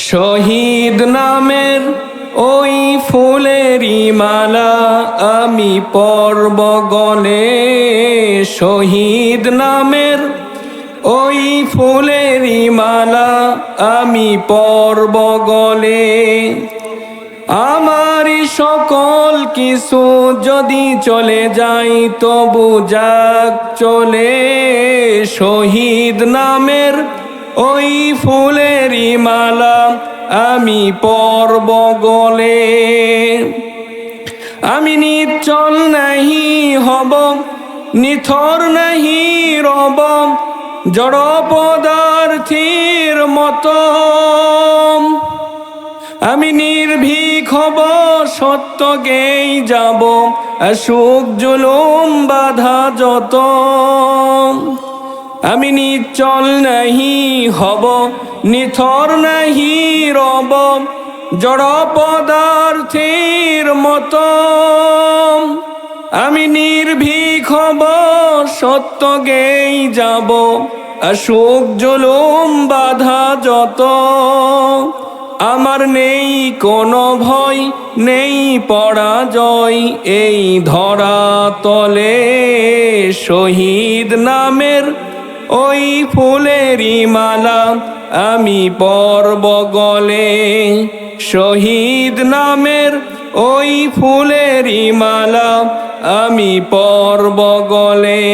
শহীদ নামের ওই ফুলেরই মালা আমি পরব গলে, শহীদ নামের ওই ফুলেরই মালা আমি পরব গলে। আমারই সকল কিছু যদি চলে যাই তবু যাক চলে, শহীদ নামের ওই ফুলেরই মালা আমি পরব গলে। আমি নিশ্চল নাহি হব, নিথর নাহি রব, জড় পদার্থীর মতো। আমি নির্ভীক হব, সত্য গেই যাব, সুখ জুলুম বাধা যত। আমি নিশ্চল নাহি হব, নিথর নাহি রব, জড় পদার্থীর মতো। আমি নির্ভীক হব, সত্য গেই যাব, সুখ জুলুম বাধা যত। আমার নেই কোনো ভয়, নেই পরাজয় এই ধরা তলে, শহীদ নামের ওই ফুলেরই মালা আমি পরব গলে, শহীদ নামের ওই ফুলেরই মালা আমি পরব গলে।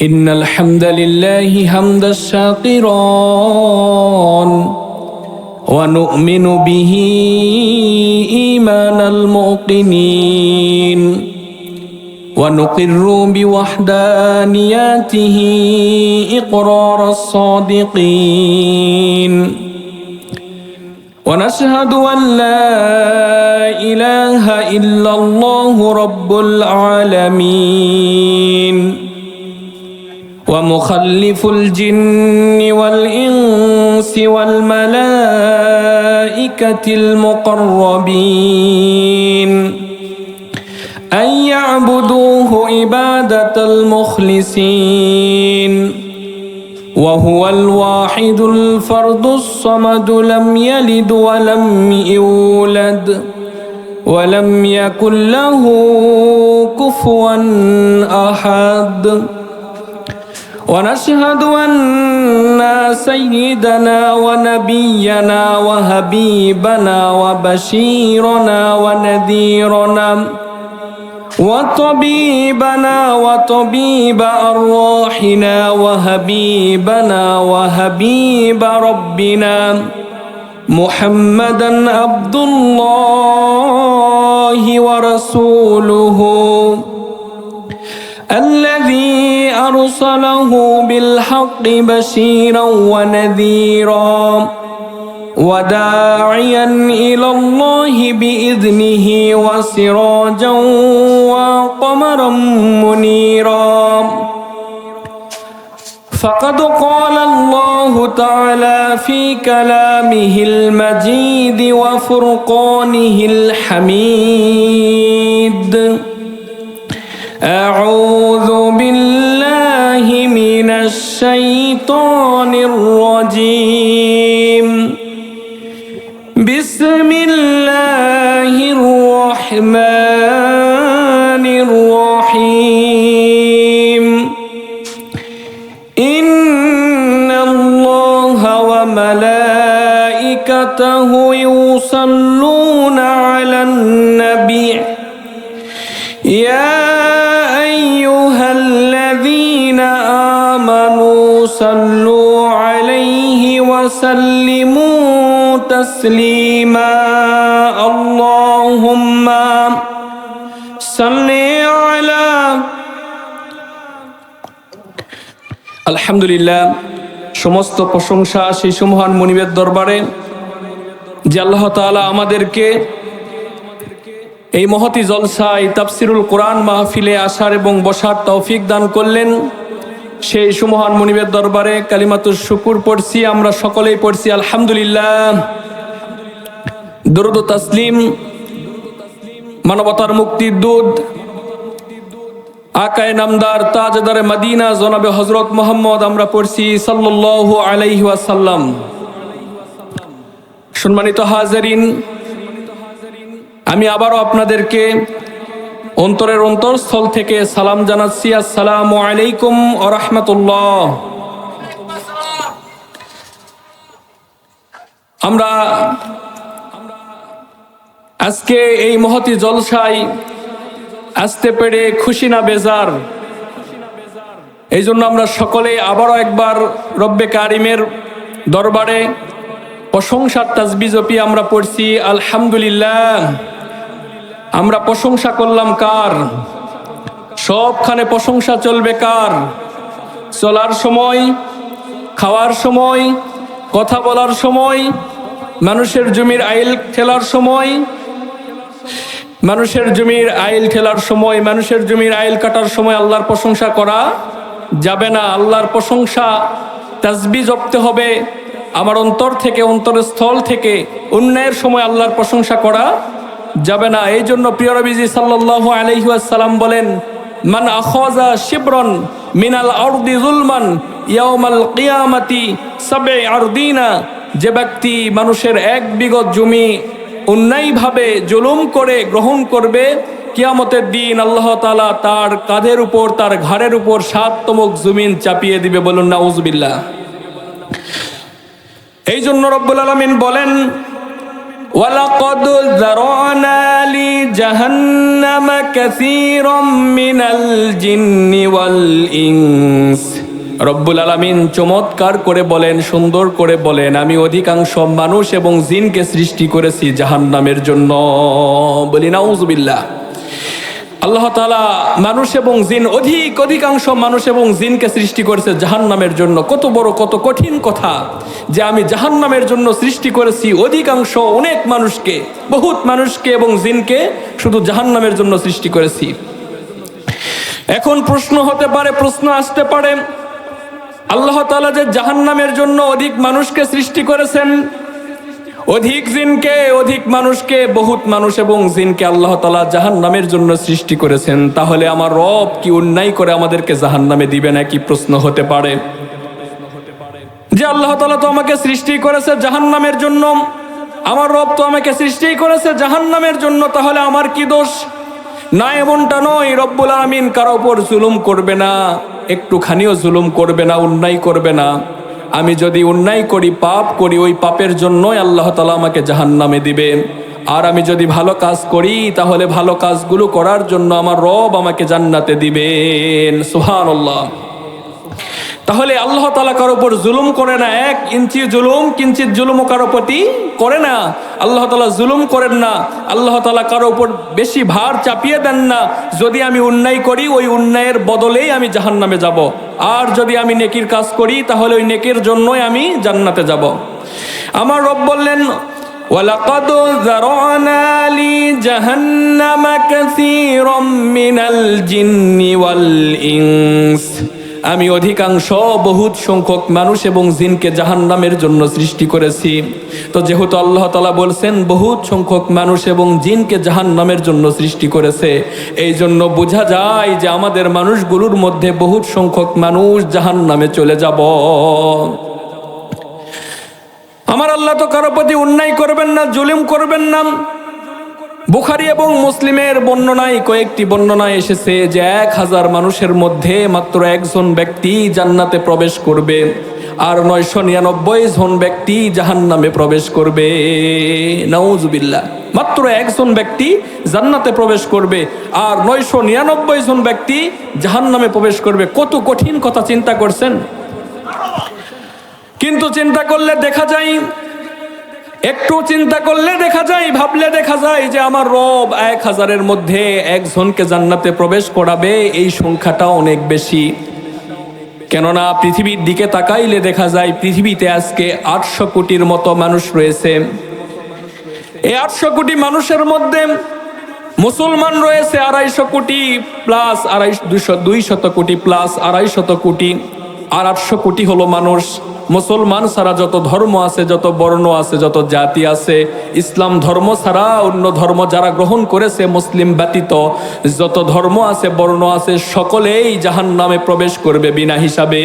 ইন্নাল হামদালিল্লাহি হামদাশ শাকিরান ওয়া নু'মিনু বিহি ঈমানাল মুকিনিন ওয়া নুকিররু বিওয়াহদানিয়াতিহি ইকরারাস সাদিকিন ওয়া নাশহাদু আন লা ইলাহা ইল্লাল্লাহু রাব্বুল আলামিন ومخلف الجن والإنس والملائكة المقربين أن يعبدوه عبادة المخلصين وهو الواحد الفرد الصمد لم يلد ولم يولد ولم يكن له كفوا أحد ونشهد أن سيدنا ونبينا وحبيبنا وبشيرنا ونذيرنا وطبيبنا وطبيب أرواحنا وحبيبنا وحبيب ربنا محمدا عبد الله ورسوله الذي أرسله بالحق بشيرا ونذيرا وداعيا إلى الله بإذنه وسراجا وقمرا منيرا فقد قال الله تعالى في كلامه المجيد وفرقانه الحميد أعوذ بالله من الشيطان الرجيم بسم الله الرحمن الرحيم إن الله وملائكته يصلون على النبي يا أيها الذين آمنوا صلوا عليه وسلموا تسليما اللهم صل على আলহামদুলিল্লাহ। সমস্ত প্রশংসা সেই সুমহান মুনিবের দরবারে যে আল্লাহ তাআলা আমাদেরকে এই মহতি জলসায় তাফসিরুল কোরআন মাহফিলে আসার এবং বসার তৌফিক দান করলেন। সেই সুমহান মুনিবের দরবারে কালিমাতুশ শুকুর পড়ছি, আমরা সকলেই পড়ছি আলহামদুলিল্লাহ। দরুদ ও তাসলিম মানবতার মুক্তির দূত আকায়ে নামদার তাজদারে মদিনা জনাবে হযরত মুহাম্মদ আমরা পড়ছি সাল্লাল্লাহু আলাইহি ওয়াসাল্লাম। সম্মানিত হাজিরিন, আমি আবারও আপনাদেরকে অন্তরের অন্তরস্থল থেকে সালাম জানাচ্ছি। আসসালামু আলাইকুম ওয়া রাহমাতুল্লাহ। আমরা আজকে এই মহতি জলসায় আসতে পেরে খুশি না বেজার? এই জন্য আমরা সকলে আবারও একবার রব্বে কারিমের দরবারে প্রশংসার তাসবিহ জপি আমরা পড়ছি আলহামদুলিল্লাহ। আমরা প্রশংসা করলাম কার? সবখানে প্রশংসা চলবে কার? চলার সময়, খাওয়ার সময়, কথা বলার সময়, মানুষের জমির আইল ঠেলার সময়, মানুষের জমির আইল ঠেলার সময়, মানুষের জমির আইল কাটার সময় আল্লাহর প্রশংসা করা যাবে না। আল্লাহর প্রশংসা তাসবিহ জপতে হবে আমার অন্তর থেকে, অন্তরের স্থল থেকে। অন্যায়ের সময় আল্লাহর প্রশংসা করা যাবে না। এই জন্য প্রিয় নবীজি সাল্লাল্লাহু আলাইহি ওয়াসাল্লাম বলেন, মান আখাযা শিবরান মিনাল আরদি যুলমান ইয়াউমাল কিয়ামাতি সাবঈ আরদিনা, যে ব্যক্তি মানুষের এক বিঘত জমি অন্যায়ভাবে জুলুম করে গ্রহণ করবে, কিয়ামতের দিন আল্লাহ তাআলা তার কাঁধের উপর, তার ঘাড়ের উপর 7 তমক জমিন চাপিয়ে দিবে। বলুন নাউজুবিল্লাহ। এই জন্য রব্বুল আলামিন বলেন, ওয়ালাকাদ যারানা লি জাহান্নামা কাসীরাম মিনাল জিন্নি ওয়াল ইনস। রব্বুল আলামিন চমৎকার করে বলেন, সুন্দর করে বলেন, আমি অধিকাংশ মানুষ এবং জিনকে সৃষ্টি করেছি জাহান্নামের জন্য। বলি নাউজুবিল্লাহ। আল্লাহ তাআলা মানুষ এবং জিন, অধিকাংশ মানুষ এবং জিনকে সৃষ্টি করেছে জাহান্নামের জন্য। কত বড়, কত কঠিন কথা যে আমি জাহান্নামের জন্য সৃষ্টি করেছি অধিকাংশ, অনেক মানুষকে, বহুত মানুষকে এবং জিনকে শুধু জাহান্নামের জন্য সৃষ্টি করেছি। এখন প্রশ্ন হতে পারে, প্রশ্ন আসতে পারে, আল্লাহ তাআলা যে জাহান্নামের জন্য অধিক মানুষকে সৃষ্টি করেছেন, অধিক জিনকে, অধিক মানুষকে, বহুত মানুষ এবং জিনকে আল্লাহ তাআলা জাহান্নামের জন্য সৃষ্টি করেছেন, তাহলে আমার রব কি অন্যায় করে আমাদেরকে জাহান্নামে দিবে নাকি? প্রশ্ন হতে পারে যে আল্লাহ তাআলা তো আমাকে সৃষ্টি করেছে জাহান্নামের জন্য, আমার রব তো আমাকে সৃষ্টি করেছে জাহান্নামের জন্য, তাহলে আমার কি দোষ? না, এমনটা নয়। রব্বুল আলামিন কারো উপর জুলুম করবে না, একটুখানিও জুলুম করবে না, অন্যায় করবে না। আমি যদি অন্যায় করি, পাপ করি, ওই পাপের জন্যই আল্লাহ তাআলা আমাকে জাহান্নামে দিবে। আর আমি যদি ভালো কাজ করি, তাহলে ভালো কাজগুলো করার জন্য আমার রব আমাকে জান্নাতে দিবেন। সুবহানাল্লাহ। তাহলে আল্লাহ তাআলা কারো উপর জুলুম করে না, 1 ইঞ্চি জুলুম, কিঞ্চিত জুলুমও কারো প্রতি করে না। আল্লাহ তাআলা জুলুম করেন না, আল্লাহ তাআলা কারো উপর বেশি ভার চাপিয়ে দেন না। যদি আমি অন্যায় করি, ওই অন্যায়ের বদলেই আমি জাহান্নামে যাব। আর যদি আমি নেকির কাজ করি, তাহলে ওই নেকির জন্যই আমি জান্নাতে যাব। আমার রব বললেন, ওয়ালাকাদ যারানা লি জাহান্নামা কাসীরাম মিনাল জিন্নি ওয়াল ইনস। আমি অধিকাংশ, বহুত সংখ্যক মানুষ এবং জিনকে জাহান্নামের জন্য সৃষ্টি করেছি। তো যেহেতু আল্লাহ তাআলা বলছেন বহুত সংখ্যক মানুষ এবং জিনকে জাহান্নামের জন্য সৃষ্টি করেছে, এই জন্য বোঝা যায় যে আমাদের মানুষগুলোর মধ্যে বহুত সংখ্যক মানুষ জাহান্নামে চলে যাব। আমার আল্লাহ তো কারো প্রতি অন্যায় করবেন না, জুলুম করবেন না। বুখারী এবং মুসলিমের বর্ণনায়, কয়েকটি বর্ণনায় এসেছে যে 1000 মানুষের মধ্যে মাত্র 1 জন ব্যক্তি জান্নাতে প্রবেশ করবে, আর 999 জন ব্যক্তি জাহান্নামে প্রবেশ করবে। নাউজুবিল্লাহ। মাত্র 1 জন ব্যক্তি জান্নাতে প্রবেশ করবে, আর 999 জন ব্যক্তি জাহান্নামে প্রবেশ করবে। কত কঠিন কথা চিন্তা করছেন? কিন্তু চিন্তা করলে দেখা যায়, একটু চিন্তা করলে দেখা যায়, ভাবলে দেখা যায় যে আমার রব 1000-এর মধ্যে 1 জনকে জান্নাতে প্রবেশ করাবে, এই সংখ্যাটা অনেক বেশি। কেননা পৃথিবীর দিকে তাকাইলে দেখা যায় পৃথিবীতে আজকে 800 কোটির মতো মানুষ রয়েছে। এই 800 কোটি মানুষের মধ্যে মুসলমান রয়েছে 250 কোটি প্লাস, 200 কোটি প্লাস 250 কোটি, আর 800 কোটি হলো মানুষ। মুসলমান ছাড়া যত ধর্ম আছে, যত বর্ণ আছে, যত জাতি আছে, ইসলাম ধর্ম ছাড়া অন্য ধর্ম যারা গ্রহণ করেছে মুসলিম ব্যতীত যত ধর্ম আছে, বর্ণ আছে, সকলেই জাহান্নামে প্রবেশ করবে বিনা হিসাবে।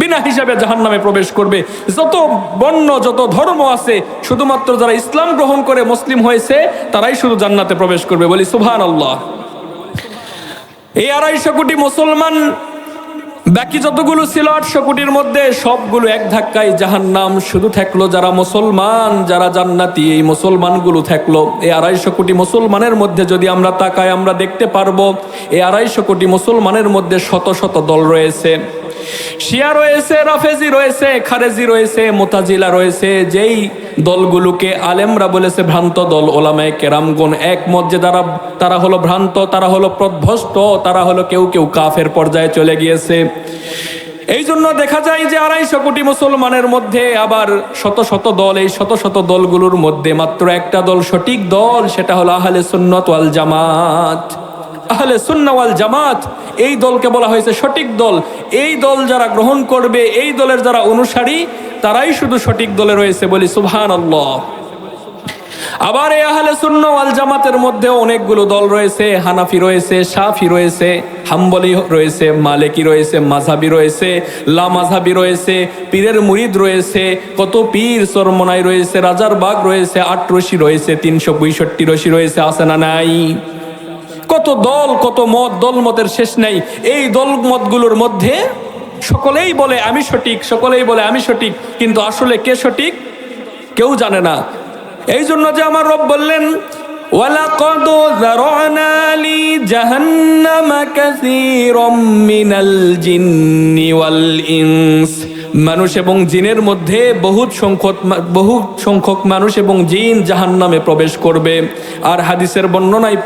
বিনা হিসাবে জাহান্নামে প্রবেশ করবে। যত বর্ণ যত ধর্ম আছে, শুধুমাত্র যারা ইসলাম গ্রহণ করে মুসলিম হয়েছে তারাই শুধু জান্নাতে প্রবেশ করবে। বলি সুবহানাল্লাহ। এই 250 কোটি মুসলমান, বাকি যতগুলো ছিল 800 কোটির মধ্যে সবগুলো এক ধাক্কায় জাহান্নাম। শুধু থাকলো যারা মুসলমান, যারা জান্নাতি, এই মুসলমানগুলো থাকলো। এই 250 কোটি মুসলমানের মধ্যে যদি আমরা তাকাই, আমরা দেখতে পারবো এই 250 কোটি মুসলমানের মধ্যে শত শত দল রয়েছে। শিয়া রয়েছে, রাফেজি রয়েছে, খারেজি রয়েছে, মুতাজিলা রয়েছে, যেই দলগুলোকে আলেমরা বলেছে ভ্রান্ত দল। ওলামায়ে কেরামগণ একমত যে তারা হলো ভ্রান্ত, তারা হলো পথভ্রষ্ট, তারা হলো কেউ কেউ কাফের পর্যায়ে চলে গিয়েছে। এই জন্য দেখা যায় যে 250 কোটি মুসলমানের মধ্যে আবার শত শত দল। এই শত শত দলগুলোর মধ্যে মাত্র একটা দল সঠিক দল, সেটা হলো আহলে সুন্নাত ওয়াল জামাত। আহলে সুন্নাহ ওয়াল জামাত, এই দলকে বলা হয়েছে সঠিক দল। এই দল যারা গ্রহণ করবে, এই দলের যারা অনুসারী, তারাই শুধু সঠিক দলে রয়েছে। বলি সুবহানাল্লাহ। আবার এই আহলে সুন্নাহ ওয়াল জামাতের মধ্যে অনেকগুলো দল রয়েছে। হানাফি রয়েছে, শাফি রয়েছে, হাম্বলি রয়েছে, মালিকি রয়েছে, মাযহাবি রয়েছে, লা মাযহাবি রয়েছে, পীরের মুরিদ রয়েছে, কত পীর চরমনাই রয়েছে, রাজার বাগ রয়েছে, 8 রশি রয়েছে, 365 রশি রয়েছে, আছে না নাই? কত দল, কত মত, দল মতের শেষ নেই। এই দল মতগুলোর মধ্যে সকলেই বলে আমি সঠিক, সকলেই বলে আমি সঠিক, কিন্তু আসলে কে সঠিক কেউ জানে না। এই জন্য যে আমার রব বললেন, ওয়ালাকাদ যারানা লি জাহান্নামা কাসীরাম মিনাল জিন্নি ওয়াল ইনস। মানুষ এবং জিনের মধ্যে বহু সংখ্যক মানুষ এবং জিন জাহান্নামে প্রবেশ করবে। আর হাদিসের বর্ণনায়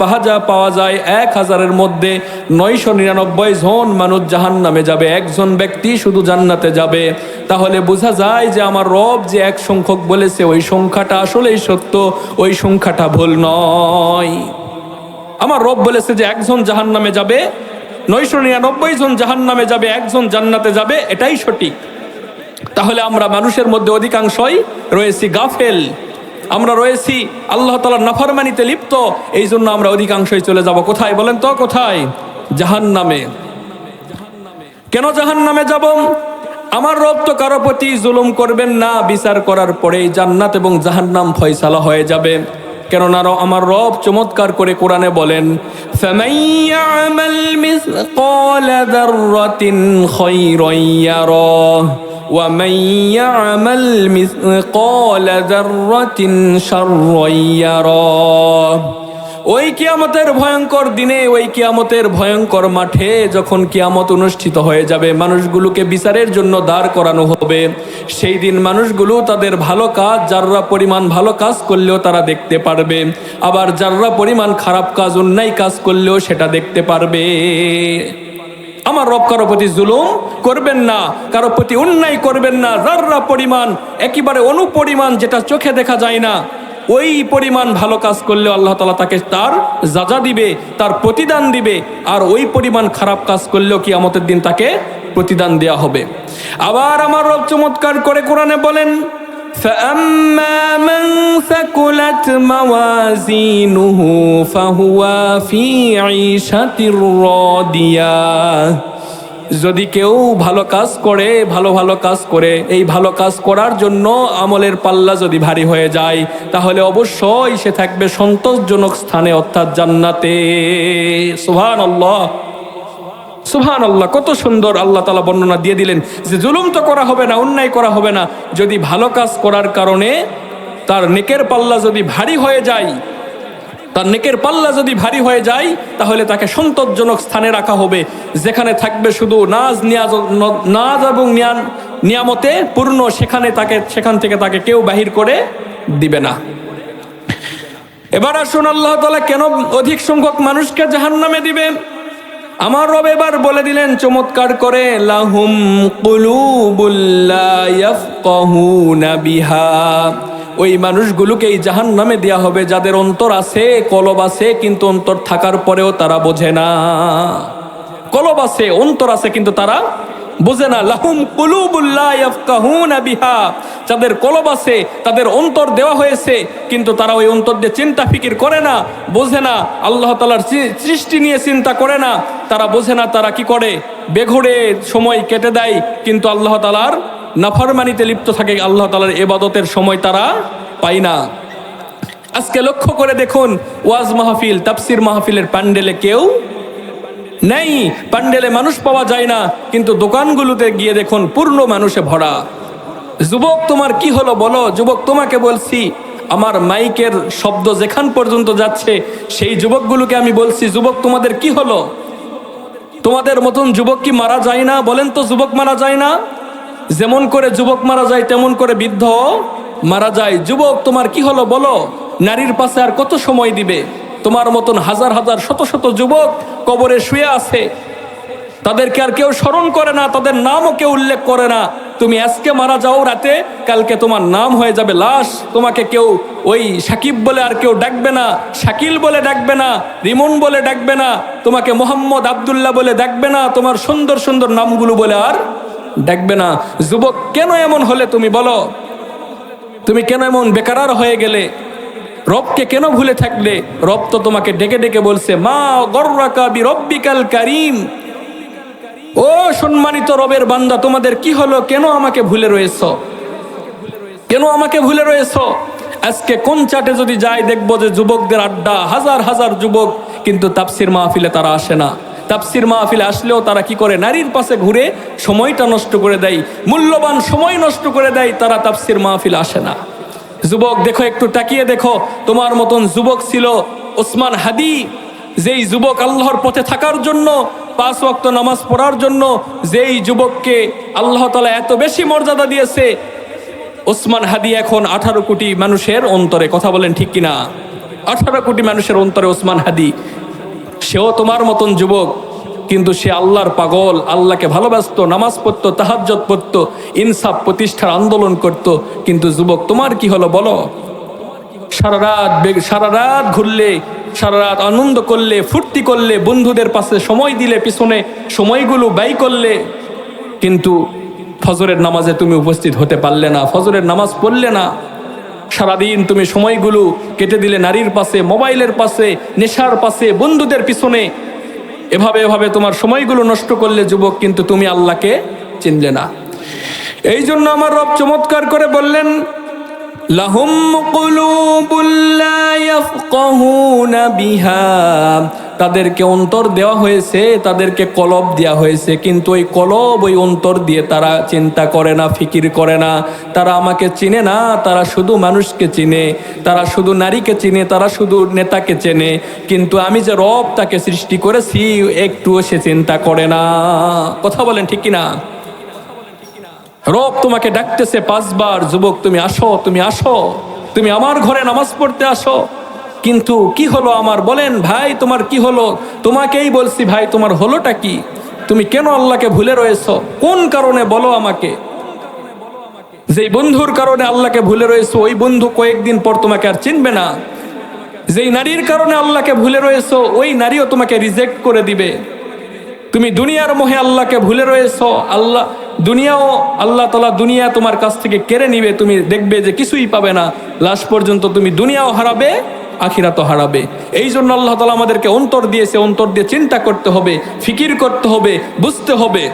পাওয়া যায় 1000-এর মধ্যে 999 জন মানুষ জাহান্নামে যাবে, একজন ব্যক্তি শুধু জান্নাতে যাবে। তাহলে বোঝা যায় যে আমার রব যে এক সংখ্যক বলেছে ওই সংখ্যাটা আসলেই সত্য, ওই সংখ্যাটা ভুল নয়। আমার রব বলেছে যে একজন জাহান্নামে যাবে, 999 জন জাহান্নামে যাবে, একজন জান্নাতে যাবে, এটাই সঠিক। তাহলে আমরা মানুষের মধ্যে অধিকাংশই রয়েছি গাফেল, আমরা রয়েছি আল্লাহ তাআলার নাফরমানিতে লিপ্ত। এই জন্য আমরা অধিকাংশই চলে যাব কোথায় বলেন তো? কোথায়? জাহান্নামে। কেন জাহান্নামে যাব? আমার রব তো কারো প্রতি জুলুম করবেন না, বিচার করার পরেই জান্নাত এবং জাহান্নাম ফয়সালা হয়ে যাবে। কেননা আমার রব চমৎকার করে কোরআনে বলেন, ফামান ইয়ামাল মিসকালা যাররাতিন খায়রান ইয়ারাহ ওয়া মান ইয়ামাল মিসকালা যাররাতিন শাররান ইয়ারাহ। ওই কিয়ামতের ভয়ঙ্কর দিনে, ওই কিয়ামতের ভয়ঙ্কর মাঠে যখন কিয়ামত অনুষ্ঠিত হয়ে যাবে, মানুষগুলোকে বিচারের জন্য দাঁড় করানো হবে, সেই দিন মানুষগুলো তাদের ভালো কাজ, যাররা পরিমাণ ভালো কাজ করলেও তারা দেখতে পারবে, আবার যাররা পরিমাণ খারাপ কাজ, অন্যায় কাজ করলেও সেটা দেখতে পারবে। আমার রব কারো প্রতি জুলুম করবেন না, কারো প্রতি অন্যায় করবেন না। যাররা পরিমাণ, একেবারে অনুপরিমাণ, যেটা চোখে দেখা যায় না, ওই পরিমাণ ভালো কাজ করলেও আল্লাহ তাআলা তাকে তার সাজা দিবে, তার প্রতিদান দিবে। আর ওই পরিমাণ খারাপ কাজ করলেও কিয়ামতের দিন তাকে প্রতিদান দেয়া হবে। আবার আমার রব চমৎকার করে কোরআনে বলেন, فَأَمَّا مَنْ ثَقُلَتْ مَوَازِينُهُ فَهُوَ فِي عِيشَةٍ رَاضِيَةٍ। যদি কেউ ভালো কাজ করে, ভালো কাজ করে, এই ভালো কাজ করার জন্য আমলের পাল্লা যদি ভারী হয়ে যায়, তাহলে অবশ্যই সে থাকবে সন্তোষজনক স্থানে, অর্থাৎ জান্নাতে। সুবহানাল্লাহ, সুবহানাল্লাহ। কত সুন্দর আল্লাহ তাআলা বর্ণনা দিয়ে দিলেন যে জুলুম তো করা হবে না, অন্যায় করা হবে না। যদি ভালো কাজ করার কারণে তার নেকের পাল্লা যদি ভারী হয়ে যায়, তার নেকের পাল্লা যদি ভারী হয়ে যায়, তাহলে তাকে সন্তোষজনক স্থানে রাখা হবে, যেখানে থাকবে শুধু নাজ এবং নিয়ামতে পূর্ণ। সেখান থেকে তাকে কেউ বাহির করে দিবে না। এবার আসুন, আল্লাহ তাআলা কেন অধিক সংখ্যক মানুষকে জাহান্নামে দিবে? আমার রব এবার বলে দিলেন চমৎকার করে, লাহুম কুলুবুল লা ইয়াফকাহুনা বিহা। ওই মানুষগুলোকে এই জাহান্নামে দেয়া হবে যাদের অন্তর আছে, কলব আছে, কিন্তু অন্তর থাকার পরেও তারা বোঝে না। কলব আছে, অন্তর আছে, কিন্তু তারা বোঝে না। লাহুম কুলুবুল লা ইয়াফকাহুনা বিহা। যাদের কলব আছে, তাদের অন্তর দেওয়া হয়েছে, কিন্তু তারা ওই অন্তর দিয়ে চিন্তা ফিকির করে না, বোঝে না, আল্লাহ তাআলার সৃষ্টি নিয়ে চিন্তা করে না, তারা বোঝে না। তারা কি করে? বেঘোরে সময় কেটে দেয়, কিন্তু আল্লাহ তাআলার নাফরমানিতে লিপ্ত থাকে, আল্লাহ তাআলার ইবাদতের সময় তারা পায় না। আজকে লক্ষ্য করে দেখুন, ওয়াজ মাহফিল, তাফসির মাহফিলের প্যান্ডেলে কেউ নেই, প্যান্ডেলে মানুষ পাওয়া যায় না, কিন্তু দোকানগুলোতে গিয়ে দেখুন পূর্ণ মানুষে ভরা। যুবক তোমার কি হলো বলো? যুবক তোমাকে বলছি, আমার মাইকের শব্দ যেখান পর্যন্ত যাচ্ছে সেই যুবকগুলোকে আমি বলছি, যুবক তোমাদের কি হলো? তোমাদের মতন যুবক কি মারা যায় না? বলেন তো, যুবক মারা যায় না? যেমন করে যুবক মারা যায় তেমন করে বৃদ্ধ মারা যায়। যুবক তোমার কি হলো বলো? নারীর পাশে আর কত সময় দিবে? তোমার মতন হাজার হাজার শত শত যুবক কবরে শুয়ে আছে, তাদেরকে আর কেউ স্মরণ করে না, তাদের নামও কেউ উল্লেখ করে না। তুমি আজকে মারা যাও রাতে, কালকে তোমার নাম হয়ে যাবে লাশ। তোমাকে কেউ ওই সাকিব বলে আর কেউ ডাকবে না, শাকিল বলে ডাকবে না, রিমন বলে ডাকবে না, তোমাকে মোহাম্মদ আব্দুল্লাহ বলে ডাকবে না, তোমার সুন্দর সুন্দর নামগুলো বলে আর ডাকবে না। যুবক কেন এমন হলে তুমি বলো? তুমি কেন এমন বেকারার হয়ে গেলে? রবকে কেন ভুলে থাকলে? রব তো তোমাকে ডেকে ডেকে বলছে, মা গর্রাকা বিরব্বিকাল কারীম, ও সম্মানিত রবের বান্দা, তোমাদের কি হলো? কেন আমাকে ভুলে রয়েছ? কেন আমাকে ভুলে রয়েছ? আজকে কোন চাটে যদি যাই দেখবো যে যুবকদের আড্ডা, হাজার হাজার যুবক, কিন্তু তাফসির মাহফিলে তারা আসে না। তাফসির মাহফিলে আসলেও তারা কি করে? নারীর পাশে ঘুরে সময়টা নষ্ট করে দেয়, মূল্যবান সময় নষ্ট করে দেয়, তারা তাফসির মাহফিলে আসে না। যুবক দেখো, একটু তাকিয়ে দেখো, তোমার মতন যুবক ছিল ওসমান হাদি, যেই যুবক আল্লাহর পথে থাকার জন্য, 5 ওয়াক্ত নামাজ পড়ার জন্য, যেই যুবককে আল্লাহ তাআলা এত বেশি মর্যাদা দিয়েছে, ওসমান হাদি এখন 18 কোটি মানুষের অন্তরে। কথা বলেন ঠিক কিনা? 18 কোটি মানুষের অন্তরে ওসমান হাদি। সেও তোমার মতন যুবক, কিন্তু সে আল্লাহর পাগল, আল্লাহকে ভালোবাসতো, নামাজ পড়তো, তাহাজ্জুদ পড়তো, ইনসাফ প্রতিষ্ঠার আন্দোলন করত। কিন্তু যুবক তোমার কি হলো বলো? সারা রাত ঘুরলে, সারা রাত আনন্দ করলে, ফুর্তি করলে, বন্ধুদের পাশে সময় দিলে, পিছনে সময়গুলো ব্যয় করলে, কিন্তু ফজরের নামাজে তুমি উপস্থিত হতে পারলে না, ফজরের নামাজ পড়লে না। সারাদিন তুমি সময়গুলো কেটে দিলে নারীর পাশে, মোবাইলের পাশে, নেশার পাশে, বন্ধুদের পিছনে। এভাবে এভাবে তোমার সময়গুলো নষ্ট করলে যুবক, কিন্তু তুমি আল্লাহকে চিনলে না। এই জন্য আমার রব চমৎকার করে বললেন, লাহুম কুলুবুল লা ইয়াফকাহুনা বিহা, তাদেরকে অন্তর দেওয়া হয়েছে, তাদেরকে কলব দেওয়া হয়েছে, কিন্তু ওই কলব, ওই অন্তর দিয়ে তারা চিন্তা করে না, ফিকির করে না। তারা আমাকে চিনে না, তারা শুধু মানুষকে চিনে, তারা শুধু নারীকে চিনে, তারা শুধু নেতাকে চেনে, কিন্তু আমি যে রব তাকে সৃষ্টি করেছি একটুও সে চিন্তা করে না। কথা বলেন ঠিক কিনা? রব তোমাকে ডাকতেছে 5 বার, যুবক তুমি আসো, তুমি আসো, তুমি আমার ঘরে নামাজ পড়তে আসো। কিন্তু কি হলো আমার? বলেন ভাই, তোমার কি হলো? তোমাকেই বলছি ভাই, তোমার হলোটা কি? তুমি কেন আল্লাহকে ভুলে রয়েছো? কোন কারণে বলো আমাকে? যেই বন্ধুর কারণে আল্লাহকে ভুলে রয়েছো, ওই বন্ধু কয়েকদিন পর তোমাকে আর চিনবে না। যেই নারীর কারণে আল্লাহকে ভুলে রয়েছো, ওই নারীও তোমাকে রিজেক্ট করে দিবে। তুমি দুনিয়ার মোহে আল্লাহকে ভুলে রয়েছো, আল্লাহ তাআলা দুনিয়া তোমার কাছ থেকে কেড়ে নিবে, তুমি দেখবে যে কিছুই পাবে না। লাস্ট পর্যন্ত তুমি দুনিয়াও হারাবে, আখিরাতও হারাবে। এই জন্য আল্লাহ তাআলা আমাদেরকে অন্তর দিয়েছে, অন্তর দিয়ে চিন্তা করতে হবে, ফিকির করতে হবে, বুঝতে হবে।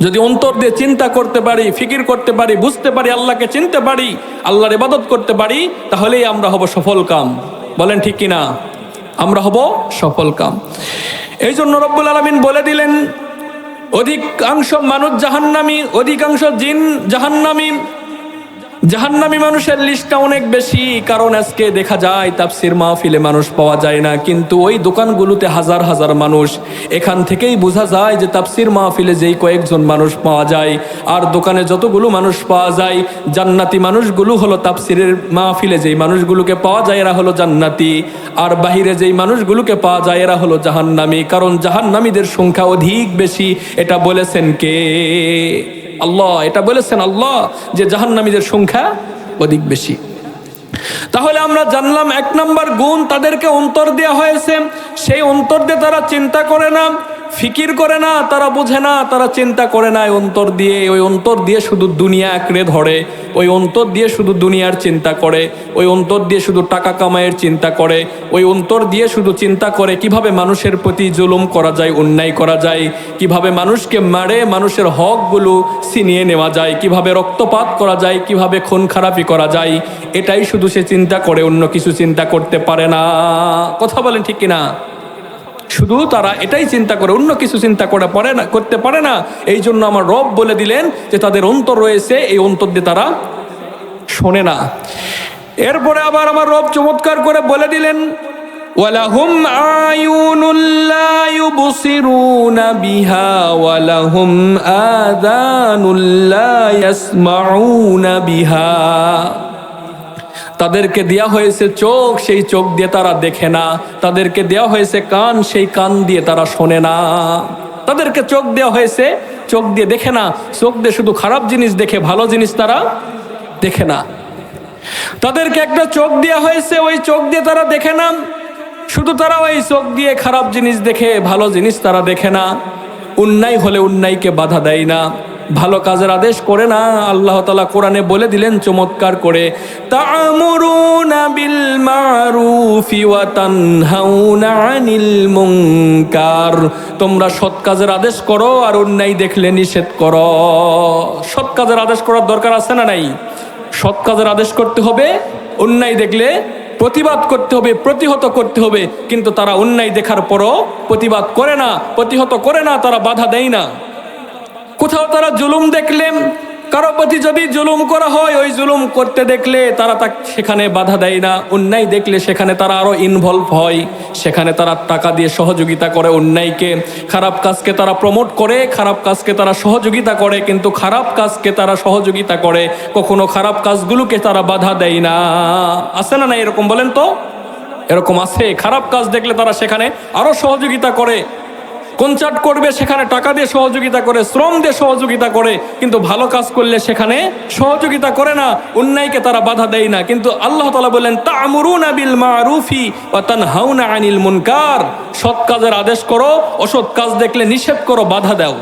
যদি অন্তর দিয়ে চিন্তা করতে পারি, ফিকির করতে পারি, বুঝতে পারি, আল্লাহকে চিনতে পারি, আল্লাহর ইবাদত করতে পারি, তাহলেই আমরা হব সফল কাম। বলেন ঠিক কিনা? আমরা হব সফল কাম। এই জন্য রব্বুল আলামিন বলে দিলেন, অধিকাংশ মানুষ জাহান্নামী, অধিকাংশ জিন জাহান্নামী। জাহান্নামী মানুষের লিস্টটা অনেক বেশি, কারণ আজকে দেখা যায় তাফসির মাহফিলে মানুষ পাওয়া যায় না, কিন্তু ওই দোকানগুলোতে হাজার হাজার মানুষ। এখান থেকেই বোঝা যায় যে তাফসির মাহফিলে যেই কয়েকজন মানুষ পাওয়া যায়, আর দোকানে যতগুলো মানুষ পাওয়া যায়, জান্নাতি মানুষগুলো হলো তাফসিরের মাহফিলে যেই মানুষগুলোকে পাওয়া যায় এরা হলো জান্নাতি, আর বাহিরে যেই মানুষগুলোকে পাওয়া যায় এরা হলো জাহান্নামী। কারণ জাহান্নামীদের সংখ্যা অধিক বেশি। এটা বলেছেন কে? আল্লাহ। এটা বলেছেন আল্লাহ, যে জাহান্নামীদের সংখ্যা অধিক বেশি। তাহলে আমরা জানলাম 1 নম্বর গুণ, তাদেরকে অন্তর দেওয়া হয়েছে, সেই অন্তর দিয়ে তারা চিন্তা করে না, ফিকির করে না, তারা বোঝে না, তারা চিন্তা করে না। ওই অন্তর দিয়ে শুধু দুনিয়া আঁকড়ে ধরে, ওই অন্তর দিয়ে শুধু দুনিয়ার চিন্তা করে, ওই অন্তর দিয়ে শুধু টাকা কামাইয়ের চিন্তা করে, ওই অন্তর দিয়ে শুধু চিন্তা করে কিভাবে মানুষের প্রতি জুলুম করা যায়, অন্যায় করা যায়, কিভাবে মানুষকে মারে মানুষের হকগুলো ছিনিয়ে নেওয়া যায়, কিভাবে রক্তপাত করা যায়, কিভাবে খুন খারাপি করা যায়। এটাই শুধু সে চিন্তা করে, অন্য কিছু চিন্তা করতে পারে না। কথা বলেন ঠিক কিনা? শুধু তারা এটাই চিন্তা করে, অন্য কিছু চিন্তা করতে পারে না। এই জন্য আমার রব বলে দিলেন যে তাদের অন্তর রয়েছে, এই অন্তর দিয়ে তারা শোনে না। এরপরে আবার আমার রব চমৎকার করে বলে দিলেন, ওয়ালাহুম আয়ুনুল লা ইউবসিরুনা বিহা ওয়ালাহুম আযানুল লা ইয়াসমাউনা বিহা। তাদেরকে দেয়া হয়েছে চোখ, সেই চোখ দিয়ে তারা দেখে না। তাদেরকে দেওয়া হয়েছে কান, সেই কান দিয়ে তারা শোনে না। তাদেরকে চোখ দেওয়া হয়েছে, চোখ দিয়ে দেখে না। চোখ দিয়ে শুধু খারাপ জিনিস দেখে, ভালো জিনিস তারা দেখে না। তাদেরকে একটা চোখ দেওয়া হয়েছে, ওই চোখ দিয়ে তারা দেখে না। শুধু তারা ওই চোখ দিয়ে খারাপ জিনিস দেখে, ভালো জিনিস তারা দেখে না। অন্যায় হলে অন্যায়কে বাধা দেয় না, ভালো কাজের আদেশ করে না। আল্লাহ তাআলা কোরআনে বলে দিলেন চমৎকার করে, তা'মুরুনা বিল মা'রুফি ওয়া তানহাউনা আনিল মুনকার। তোমরা সৎ কাজের আদেশ করো আর অন্যায় দেখলে নিষেধ করো। সৎ কাজের আদেশ করার দরকার আছে না নাই? সৎ কাজের আদেশ করতে হবে, অন্যায় দেখলে প্রতিবাদ করতে হবে, প্রতিহত করতে হবে। কিন্তু তারা অন্যায় দেখার পরও প্রতিবাদ করে না, প্রতিহত করে না, তারা বাধা দেয় না। কোথাও তারা জুলুম দেখলেন, কারো প্রতি যদি জুলুম করা হয়, ওই জুলুম করতে দেখলে তারা সেখানে বাধা দেয় না। অন্যায় দেখলে সেখানে তারা আরো ইনভলভ হয়, সেখানে তারা টাকা দিয়ে সহযোগিতা করে অন্যায়কে। খারাপ কাজকে তারা প্রমোট করে, খারাপ কাজকে তারা সহযোগিতা করে, কিন্তু খারাপ কাজকে তারা সহযোগিতা করে, কখনো খারাপ কাজগুলোকে তারা বাধা দেয় না। আছে না না এরকম? বলেন তো, এরকম আছে? খারাপ কাজ দেখলে তারা সেখানে আরো সহযোগিতা করে, কনসার্ট করবে সেখানে টাকা দিয়ে সহযোগিতা করে, শ্রম দিয়ে সহযোগিতা করে, কিন্তু ভালো কাজ করলে সেখানে সহযোগিতা করে না, অন্যায়কে তারা বাধা দেয় না। কিন্তু আল্লাহ তাআলা বলেন, তা'মুরুনা বিল মা'রুফি ওয়া তানহাউনা আনিল মুনকার। সৎ কাজের আদেশ করো, অসৎ কাজ দেখলে নিষেধ করো, বাধা দাও।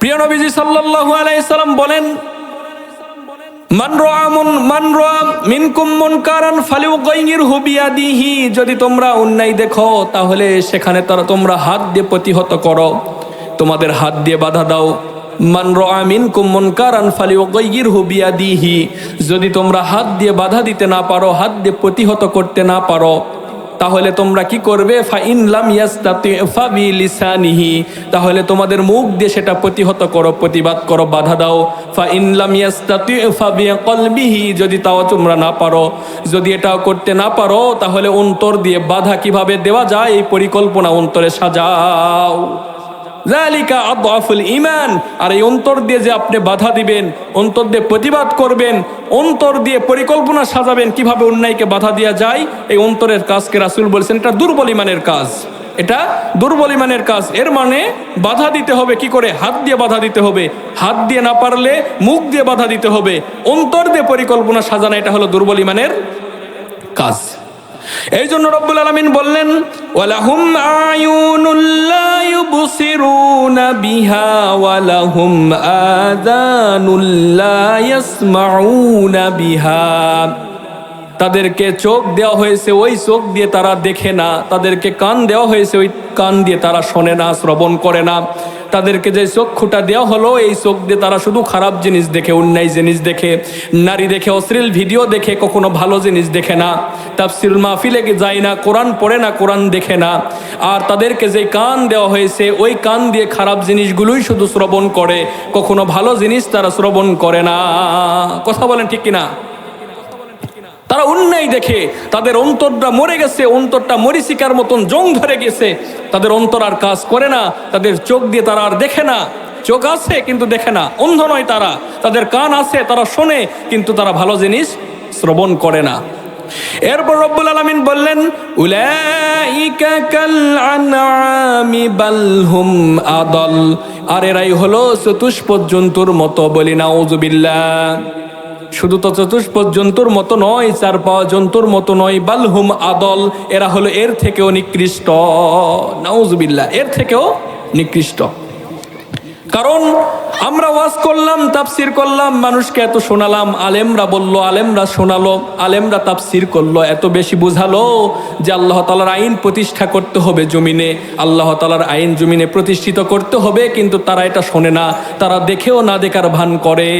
প্রিয় নবীজি সাল্লাল্লাহু আলাইহি সাল্লাম বলেন, মান রাআ মিনকুম মুনকারান ফালিয়ুগাইয়িরহু বিয়াদিহি। যদি তোমরা অন্যায় দেখো তাহলে সেখানে তোমরা হাত দিয়ে প্রতিহত করো, তোমাদের হাত দিয়ে বাধা দাও। মান রাআ মিনকুম মুনকারান ফালিয়ুগাইয়িরহু বিয়াদিহি। যদি তোমরা হাত দিয়ে বাধা দিতে না পারো, হাত দিয়ে প্রতিহত করতে না পারো, তাহলে তোমরা কি করবে? ফাইন লাম ইয়াস্তাতি ফাবিলিসানিহি। তাহলে তোমাদের মুখ দিয়ে সেটা প্রতিহত করো, প্রতিবাদ করো, বাধা দাও। ফাইন লাম ইয়াস্তাতি ফাবিকলবিহি। যদি তাও তোমরা না পারো, যদি এটাও করতে না পারো, তাহলে অন্তর দিয়ে বাধা কিভাবে দেওয়া যায় এই পরিকল্পনা অন্তরে সাজাও। যালিকা আদআফুল ঈমান। আর এই অন্তর দিয়ে যে আপনি বাধা দিবেন, অন্তর দিয়ে প্রতিবাদ করবেন, অন্তর দিয়ে পরিকল্পনা সাজাবেন কিভাবে অন্যায়কে বাধা দেওয়া যায়, এই অন্তরের কাজকে রাসূল বলেছেন এটা দুর্বল ঈমানের কাজ। এটা দুর্বল ঈমানের কাজ। এর মানে বাধা দিতে হবে কি করে? হাত দিয়ে বাধা দিতে হবে। হাত দিয়ে না পারলে মুখ দিয়ে বাধা দিতে হবে। অন্তর দিয়ে পরিকল্পনা সাজানো, এটা হলো দুর্বল ঈমানের কাজ। এই জন্য রব্বুল আলামিন বললেন, ওয়ালাহুম আয়ুনুল লা ইউবসিরুনা বিহা ওয়ালাহুম আযানুল লা ইয়াসমাউনা বিহা। তাদেরকে চোখ দেওয়া হয়েছে, ওই চোখ দিয়ে তারা দেখে না। তাদেরকে কান দেওয়া হয়েছে, ওই কান দিয়ে তারা শোনে না, শ্রবণ করে না। তাদেরকে যে চক্ষুটা দেওয়া হলো, এই চোখ দিয়ে তারা শুধু খারাপ জিনিস দেখে, অন্যায় জিনিস দেখে, নারী দেখে, অশ্লীল ভিডিও দেখে, কখনো ভালো জিনিস দেখে না। তাফসীরুল মাহফিলে যায় না, কোরআন পড়ে না, কোরআন দেখে না। আর তাদেরকে যে কান দেওয়া হয়েছে, ওই কান দিয়ে খারাপ জিনিসগুলোই শুধু শ্রবণ করে, কখনো ভালো জিনিস তারা শ্রবণ করে না। কথা বলেন ঠিক কিনা? তারা অন্যায় দেখে তাদের অন্তরটা মরে গেছে, অন্তরটা মরিচিকার মতন জং ধরে গেছে। তাদের অন্তর আর কাজ করে না, তাদের চোখ দিয়ে তারা আর দেখে না। চোখ আছে কিন্তু দেখে না, অন্ধ নয় তারা। তাদের কান আছে, তারা শোনে, কিন্তু তারা ভালো জিনিস শ্রবণ করে না। এরপর রব্বুল আলামিন বললেন, উলাইকা কাল আনআমি বাল হুম আদাল। আর এরাই হলো চতুষ্পদ জন্তুর মতো। বলি নাউযুবিল্লাহ। শুধু তো চতুষ্পদ জন্তুর মতো নয়, চার পাওয়া জন্তুর মতো নয়, বালহুম আদল, এরা হলো এর থেকেও নিকৃষ্ট। নাউজুবিল্লাহ, এর থেকেও নিকৃষ্ট। কারণ আমরা ওয়াজ করলাম, তাফসির করলাম, মানুষকে এত শোনালাম, আলেমরা বলল, আলেমরা শোনালো, আলেমরা তাফসির করলো, এত বেশি বুঝালো যে আল্লাহ তাআলার আইন প্রতিষ্ঠা করতে হবে জমিনে, আল্লাহ তাআলার আইন জমিনে প্রতিষ্ঠিত করতে হবে, কিন্তু তারা এটা শোনে না, তারা দেখেও না দেখার ভান করে।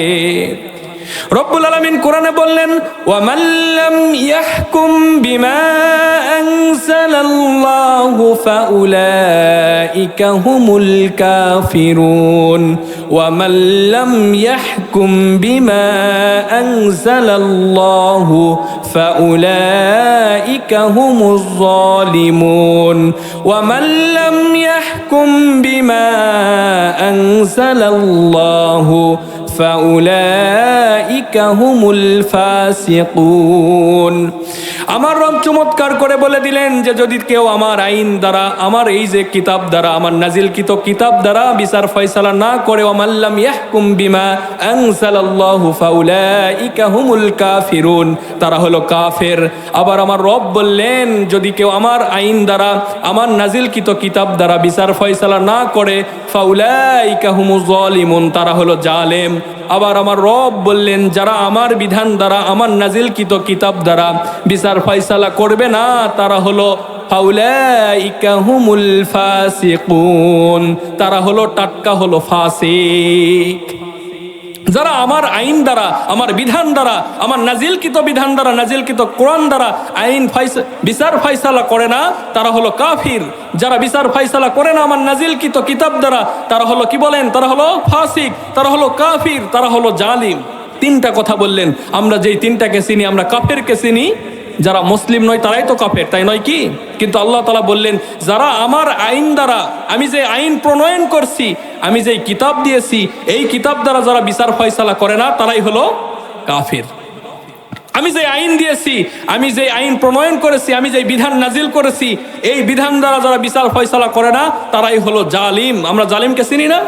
রব্বুল আলামিন কোরআনে বললেন, ওয়ামান লাম ইয়াহকুম বিমা আনজালাল্লাহু ফাউলাইকা হুমুল কাফিরুন ওয়ামান লাম ইয়াহকুম বিমা আনজালাল্লাহু ফাউলাইকা হুমুজ যালিমুন ওয়ামান লাম ইয়াহকুম বিমা আনজালাল্লাহু ফাউলাইকা হুমুল ফাসিকুন। আমার রব চমৎকার করে বলে দিলেন যে যদি কেউ আমার আইন দ্বারা, আমার এই যে কিতাব দ্বারা, আমার নাজিলকৃত কিতাব দ্বারা বিচার ফয়সালা না করে, ওয়ামাল্লাম ইয়াহকুম বিমা আনজালাল্লাহু ফাউলাইকা হুমুল কাফিরুন, তারা হলো কাফের। আবার আমার রব বললেন যদি কেউ আমার আইন দ্বারা, আমার নাজিলকৃত কিতাব দ্বারা বিচার ফয়সালা না করে, ফাউলাইকা হুমুজ যালিমুন, তারা হলো জালেম। আবার আমার রব বললেন যারা আমার বিধান দ্বারা, আমার নাজিলকৃত কিতাব দ্বারা বিচার ফয়সালা করবে না, তারা হলো ফাউলাইকা হুমুল ফাসিকুন, তারা হলো টাটকা হলো ফাসিক। যারা আমার আইন দ্বারা, আমার বিধান দ্বারা, আমার নাজিলকৃত বিধান দ্বারা, নাজিলকৃত কোরআন দ্বারা আইন বিচার ফয়সালা করে না, তারা হলো কাফির। যারা বিচার ফয়সালা করে না আমার নাজিলকৃত কিতাব দ্বারা, তারা হলো কি বলেন, তারা হলো ফাসিক, তারা হলো কাফির, তারা হলো জালিম। তিনটা কথা বললেন। আমরা যেই তিনটাকে চিনি, আমরা কাফেরকে চিনি, যারা মুসলিম নয় তারাই তো কাফের, তাই নয় কি? কিন্তু আল্লাহ তাআলা বললেন যারা আমার আইন দ্বারা, আমি যে আইন প্রণয়ন করছি, আমি যেই কিতাব দিয়েছি, এই কিতাব দ্বারা যারা বিচার ফয়সালা করে না, তারাই হলো কাফের। আমি যে আইন দিয়েছি, আমি যে আইন প্রণয়ন করেছি, আমি যে বিধান নাজিল করেছি, এই বিধান দ্বারা যারা বিচার ফয়সালা করে না, তারাই হলো জালিম। আমরা জালিমকে চিনি না?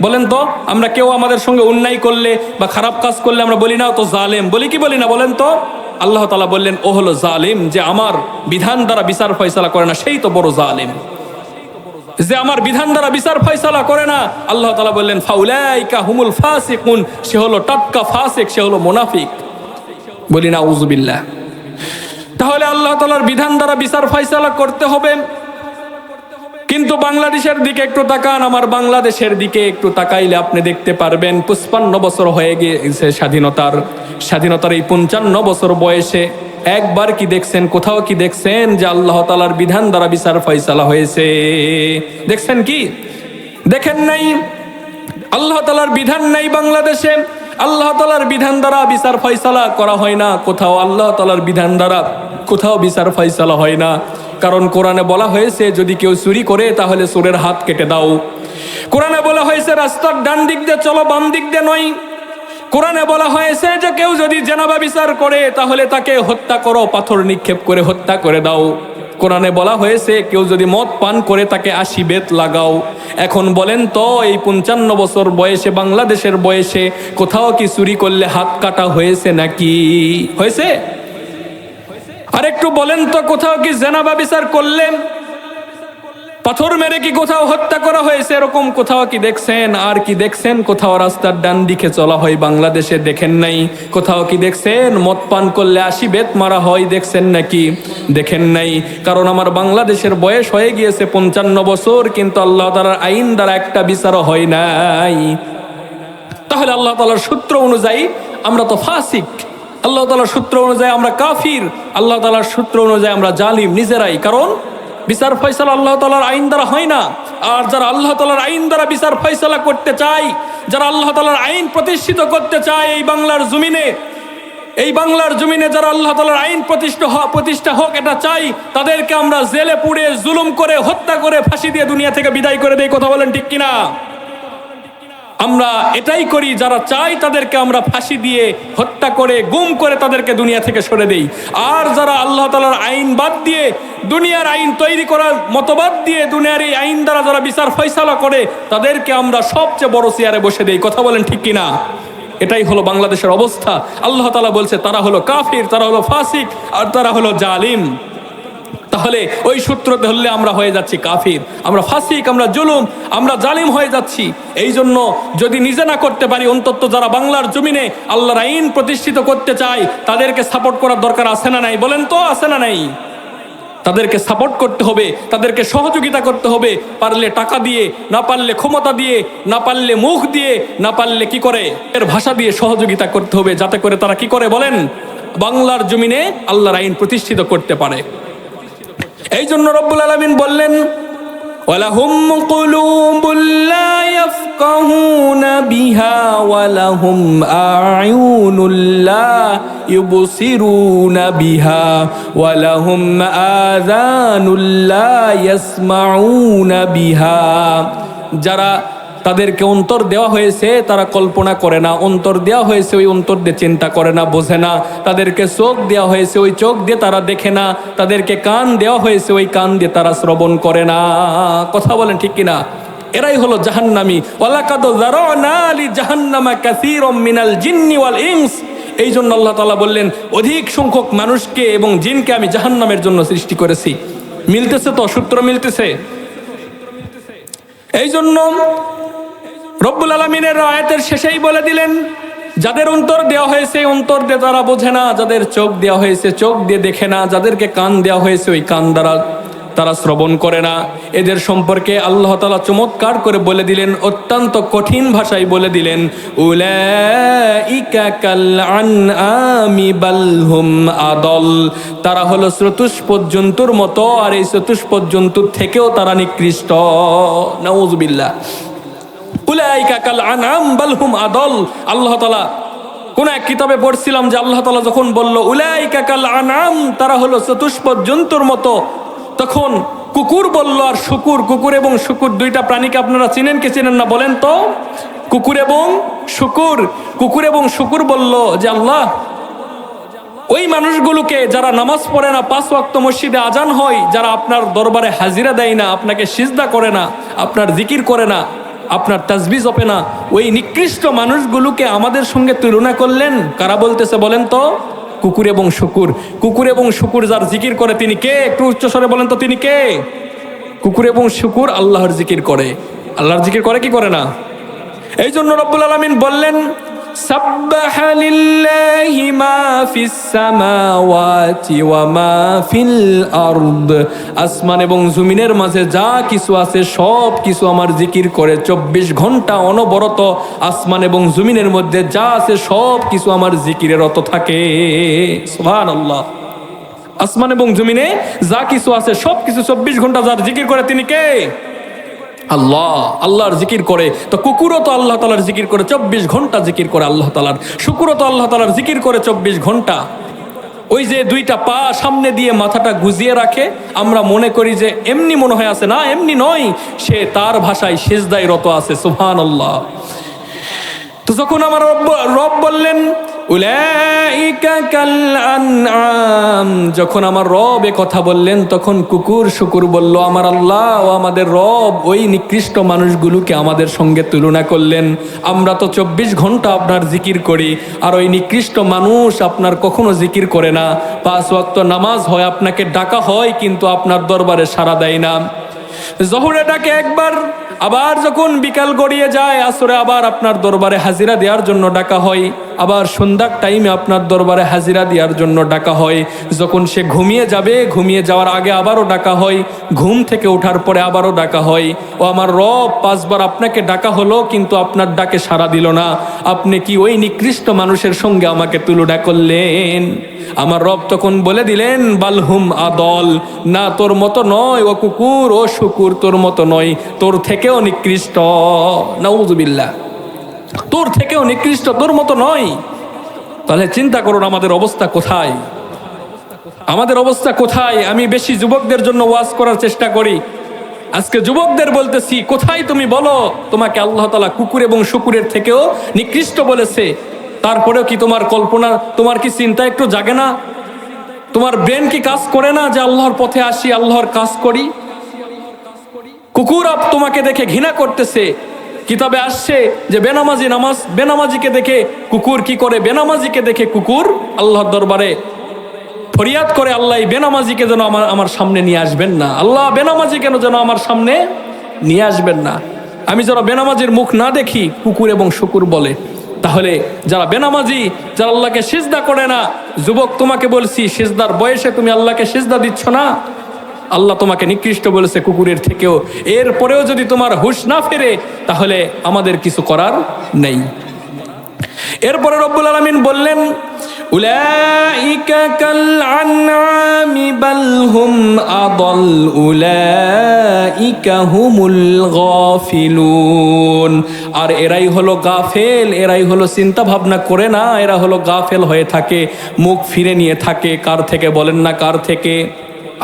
বলেন তো, আমরা কেউ আমাদের সঙ্গে অন্যায় করলে বা খারাপ কাজ করলে আমরা বলি না তো জালেম, বলি কি বলি না বলেন তো? আল্লাহ তাআলা বললেন ও হলো জালিম, যে আমার বিধান দ্বারা বিচার ফয়সালা করে না, সেই তো বড় জালিম। যে আমার বিধান দ্বারা বিচার ফয়সালা করে না, আল্লাহ তাআলা বললেন ফাউলাইকা হুমুল ফাসিকুন, সে হলো টাটকা ফাসিক, সে হলো মুনাফিক। বলি না আউযুবিল্লাহ। তাহলে আল্লাহ তাআলার বিধান দ্বারা বিচার ফয়সালা করতে হবে। কিন্তু বাংলাদেশের দিকে একটু তাকান, আমার বাংলাদেশের দিকে একটু তাকাইলে আপনি দেখতে পারবেন 55 বছর হয়ে গিয়েছে স্বাধীনতার এই 55 বছর বয়সে একবার কি দেখছেন, কোথাও কি দেখছেন যে আল্লাহ তাআলার বিধান দ্বারা বিচার ফয়সালা হয়েছে? দেখছেন কি? দেখেন নাই। আল্লাহ তাআলার বিধান নাই বাংলাদেশে, আল্লাহ তাআলার বিধান দ্বারা বিচার ফয়সালা করা হয় না কোথাও, আল্লাহ তাআলার বিধান দ্বারা কোথাও বিচার ফয়সালা হয় না। কারণ কোরআনে বলা হয়েছে যদি কেউ চুরি করে তাহলে চোরের হাত কেটে দাও। কোরআনে বলা হয়েছে রাস্তার ডান দিক দিয়ে চলো, বাম দিক দিয়ে নয়। কোরআনে বলা হয়েছে যে কেউ যদি জেনাবা বিচার করে তাহলে তাকে হত্যা করো, পাথর নিক্ষেপ করে হত্যা করে দাও। কোরআনে বলা হয়েছে কেউ যদি মদ পান করে তাকে 80 বেত লাগাও। এখন বলেন তো এই 55 বছর বয়সে, বাংলাদেশের বয়সে কোথাও কি চুরি করলে হাত কাটা হয়েছে নাকি? হয়েছে? আরেকটু বলেন তো কোথাও কি জেনাবা বিচার করলে পাথর মেরে কি কোথাও হত্যা করা হয়েছে? এরকম কোথাও কি দেখছেন? আর কি দেখছেন কোথাও রাস্তার ডান দিকে চলা হয় বাংলাদেশে? দেখেন নাই। কোথাও কি দেখছেন মদ পান করলে 80 বেত মারা হয়? দেখছেন নাকি? দেখেন নাই। কারণ আমার বাংলাদেশের বয়স হয়ে গিয়েছে 55 বছর, কিন্তু আল্লাহ তাআলার আইন দ্বারা একটা বিচারও হয় নাই। তাহলে আল্লাহ তাআলার সূত্র অনুযায়ী আমরা তো ফাসিক, আল্লাহ তাআলার সূত্র অনুযায়ী আমরা কাফির, আল্লাহ তাআলার সূত্র অনুযায়ী আমরা জালিম নিজেরাই। কারণ বিচার ফয়সালা আল্লাহ তাআলার আইন দ্বারা হয় না। আর যারা আল্লাহ তাআলার আইন দ্বারা বিচার ফয়সালা করতে চায়, যারা আল্লাহ তাআলার আইন প্রতিষ্ঠিত করতে চায় এই বাংলার জমিনে, এই বাংলার জমিনে যারা আল্লাহ তাআলার আইন প্রতিষ্ঠা হোক এটা চাই, তাদেরকে আমরা জেলে পুড়ে জুলুম করে হত্যা করে ফাঁসি দিয়ে দুনিয়া থেকে বিদায় করে দেই। কথা বলেন ঠিক কিনা? আমরা এটাই করি, যারা চাই তাদেরকে আমরা ফাঁসি দিয়ে হত্যা করে গুম করে তাদেরকে দুনিয়া থেকে সরে দেই। আর যারা আল্লাহ তাআলার আইন বাদ দিয়ে দুনিয়ার আইন তৈরি করার মতবাদ দিয়ে দুনিয়ার এই আইন দ্বারা যারা বিচার ফয়সালা করে তাদেরকে আমরা সবচেয়ে বড় চেয়ারে বসে দেই। কথা বলেন ঠিক কিনা? এটাই হলো বাংলাদেশের অবস্থা। আল্লাহ তাআলা বলছে তারা হলো কাফির, তারা হলো ফাসিক, আর তারা হলো জালিম। তাহলে ওই সূত্র ধরলে আমরা হয়ে যাচ্ছি কাফির, আমরা ফাসিক, আমরা জুলুম, আমরা জালিম হয়ে যাচ্ছি। এই জন্য যদি নিজে না করতে পারি, অন্তত যারা বাংলার জমিনে আল্লাহর আইন প্রতিষ্ঠিত করতে চায় তাদেরকে সাপোর্ট করার দরকার আছে না নাই? বলেন তো, আছে না নাই? তাদেরকে সাপোর্ট করতে হবে, তাদেরকে সহযোগিতা করতে হবে, পারলে টাকা দিয়ে, না পারলে ক্ষমতা দিয়ে, না পারলে মুখ দিয়ে, না পারলে কি করে এর ভাষা দিয়ে সহযোগিতা করতে হবে, যাতে করে তারা কি করে বলেন, বাংলার জমিনে আল্লাহর আইন প্রতিষ্ঠিত করতে পারে। এই জন্য রব্বুল আলামিন বললেন ওয়ালাহুম কুলুবুল লা ইয়াফকাহুনা বিহা ওয়ালাহুম আ'য়ুনুল লা ইউবসিরুনা বিহা ওয়ালাহুম আযানুল লা ইয়াসমাউনা বিহা। যারা তাদেরকে অন্তর দেওয়া হয়েছে তারা কল্পনা করে না, অন্তর দেওয়া হয়েছে ওই অন্তর দিয়ে চিন্তা করে না, বোঝে না। তাদেরকে চোখ দেওয়া হয়েছে ওই চোখ দিয়ে তারা দেখে না, তাদেরকে কান দেওয়া হয়েছে ওই কান দিয়ে তারা শ্রবণ করে না। কথা বলেন ঠিক কিনা? এরাই হলো জাহান্নামী। ওয়ালাকাদ যারানা লি জাহান্নামা কাসীরাম মিনাল জিন্নি ওয়াল ইনস। এই জন্য আল্লাহ তাআলা বললেন অধিক সংখ্যক মানুষকে এবং জিনকে আমি জাহান্নামের জন্য সৃষ্টি করেছি। মিলতেছে তো, সূত্র মিলতেছে। এই জন্য রব্বুল আলামিনের আয়াতের শেষেই বলে দিলেন যাদের অন্তর দেওয়া হয়েছে অন্তর দিয়ে তারা বোঝে না, যাদের চোখ দেওয়া হয়েছে চোখ দিয়ে দেখে না, যাদেরকে কান দেওয়া হয়েছে ওই কান দ্বারা তারা শ্রবণ করে না, এদের সম্পর্কে আল্লাহ তাআলা চমৎকার করে বলে দিলেন, অত্যন্ত কঠিন ভাষায় বলে দিলেন উলাইকা কাল আনআমি বাল হুম আদল। তারা হলো চতুষ্পদ জন্তুর মতো, আর এই চতুষ্পদ জন্তুর থেকেও তারা নিকৃষ্ট। নাউযুবিল্লাহ। উলাইকা কাল আনআম বাল হুম আদল। আল্লাহ তাআলা কোন এক কিতাবে পড়ছিলাম যে আল্লাহ তাআলা যখন বলল উলাইকা কাল আনআম, তারা হলো চতুষ্পদ জন্তুর মতো, তখন কুকুর বলল আর শুকুর। কুকুর এবং শুকুর দুইটা প্রাণীকে আপনারা চিনেন কি চিনেন না বলেন তো? কুকুর এবং শুকুর। কুকুর এবং শুকুর বলল যে আল্লাহ, ওই মানুষগুলোকে যারা নামাজ পড়ে না, 5 ওয়াক্ত মসজিদে আজান হয়, যারা আপনার দরবারে হাজিরা দেয় না, আপনাকে সিজদা করে না, আপনার জিকির করে না, আপনার তাসবিহ জপে না, ওই নিকৃষ্ট মানুষগুলোকে আমাদের সঙ্গে তুলনা করলেন। কারা বলতেছে বলেন তো? কুকুর এবং শুকুর। কুকুর এবং শুকুর যার জিকির করে তিনি কে? একটু উচ্চস্বরে বলেন তো তিনি কে? কুকুর এবং শুকুর আল্লাহর জিকির করে। আল্লাহর জিকির করে কি করে না? এই জন্য রব্বুল আলামিন বললেন সাব্বাহা লিল্লাহি মা ফিস সামাওয়াতি ওয়া মা ফিল আরদ। আসমান এবং জমিনের মাঝে যা কিছু আছে সব কিছু আমার জিকির করে 24 ঘন্টা অনবরত। আসমান এবং জমিনের মধ্যে যা আছে সব কিছু আমার জিকিরে রত থাকে। সুবহানাল্লাহ। আসমান এবং জমিনে যা কিছু আছে সব কিছু 24 ঘন্টা যার জিকির করে তিনি কে? আল্লাহ। আল্লাহর জিকির করে। তো কুকুরও তো আল্লাহ তাআলার জিকির করে 24 ঘন্টা জিকির করে আল্লাহ তাআলার। শুকুরও তো আল্লাহ তাআলার জিকির করে 24 ঘন্টা। ওই যে দুইটা পা সামনে দিয়ে মাথাটা গুজিয়ে রাখে, আমরা মনে করি যে এমনি মনে হয় আছে, না এমনি নয়, সে তার ভাষায় সিজদায় রত আছে। সুবহানাল্লাহ। তো যখন আমার রব বললেন উলাইকা কাল আনআম, যখন আমার রব এ কথা বললেন তখন কুকুর শুকুর বলল আমার আল্লাহ ও আমাদের রব ওই নিকৃষ্ট মানুষগুলোকে আমাদের সঙ্গে তুলনা করলেন। আমরা তো 24 ঘন্টা আপনার জিকির করি, আর ওই নিকৃষ্ট মানুষ আপনার কখনো জিকির করে না। 5 ওয়াক্ত নামাজ হয়, আপনাকে ডাকা হয়, কিন্তু আপনার দরবারে সাড়া দেয় না। জোহরে ডাকে একবার, আবার যখন বিকাল গড়িয়ে যায় আসরে আবার আপনার দরবারে হাজিরা দেওয়ার জন্য ডাকা হয়, আবার সন্ধ্যার টাইমে আপনার দরবারে হাজিরা দেওয়ার জন্য ডাকা হয়। যখন সে ঘুমিয়ে যাবে, ঘুমিয়ে যাওয়ার আগে আবারও ডাকা হয়, ঘুম থেকে ওঠার পরে আবারও ডাকা হয়। ও আমার রব, 5 বার আপনাকে ডাকা হলো কিন্তু আপনার ডাকে সাড়া দিল না। আপনি কি ওই নিকৃষ্ট মানুষের সঙ্গে আমাকে তুলনা করলেন? আমার রব তখন বলে দিলেন বালহুম আদল, না তোর মতো নয় ও কুকুর, ও শুকুর তোর মতো নয়, তোর থেকেও নিকৃষ্ট। নাউযুবিল্লাহ। তোর থেকেও নিকৃষ্ট, তোর মতো নয়। তাহলে চিন্তা করুন আমাদের অবস্থা কোথায়, আমাদের অবস্থা কোথায়। আমি বেশি যুবকদের জন্য ওয়াজ করার চেষ্টা করি। আজকে যুবকদের বলতেছি, কোথায় তুমি বলো তোমাকে আল্লাহ তাআলা কুকুর এবং শুকুরের থেকেও নিকৃষ্ট বলেছে? তারপরেও কি তোমার কল্পনা, তোমার কি চিন্তা একটু জাগে না? তোমার ব্রেন কি কাজ করে না যে আল্লাহর পথে আসি, আল্লাহর কাজ করি? কুকুর তোমাকে দেখে ঘৃণা করতেছে, কিতাবে আসছে যে বেনামাজিকে দেখে কুকুর কি করে, বেনামাজিকে দেখে কুকুর আল্লাহর দরবারে ফরিয়াদ করে, আল্লাহ বেনামাজিকে যেন আমার সামনে নিয়ে আসবেন না, আল্লাহ বেনামাজিকে যেন আমার সামনে নিয়ে আসবেন না। আমি যারা বেনামাজির মুখ না দেখি, কুকুর এবং শুকুর বলে। তাহলে যারা বেনামাজি, যারা আল্লাহকে সিজদা করে না, যুবক তোমাকে বলছি, সিজদার বয়সে তুমি আল্লাহকে সিজদা দিচ্ছ না, আল্লাহ তোমাকে নিকৃষ্ট বলেছে কুকুরের থেকেও। এরপরেও যদি তোমার হুঁশ না ফেরে, তাহলে আমাদের কিছু করার নেই। এরপরে রব্বুল আলামিন বললেন, উলাইকা কাল আনআমি বাল হুম আদাল উলাইকা হুমুল গাফিলুন। আর এরাই হলো গাফেল, এরাই হলো চিন্তা ভাবনা করে না, এরা হলো গাফেল হয়ে থাকে, মুখ ফিরে নিয়ে থাকে। কার থেকে বলেন না? কার থেকে?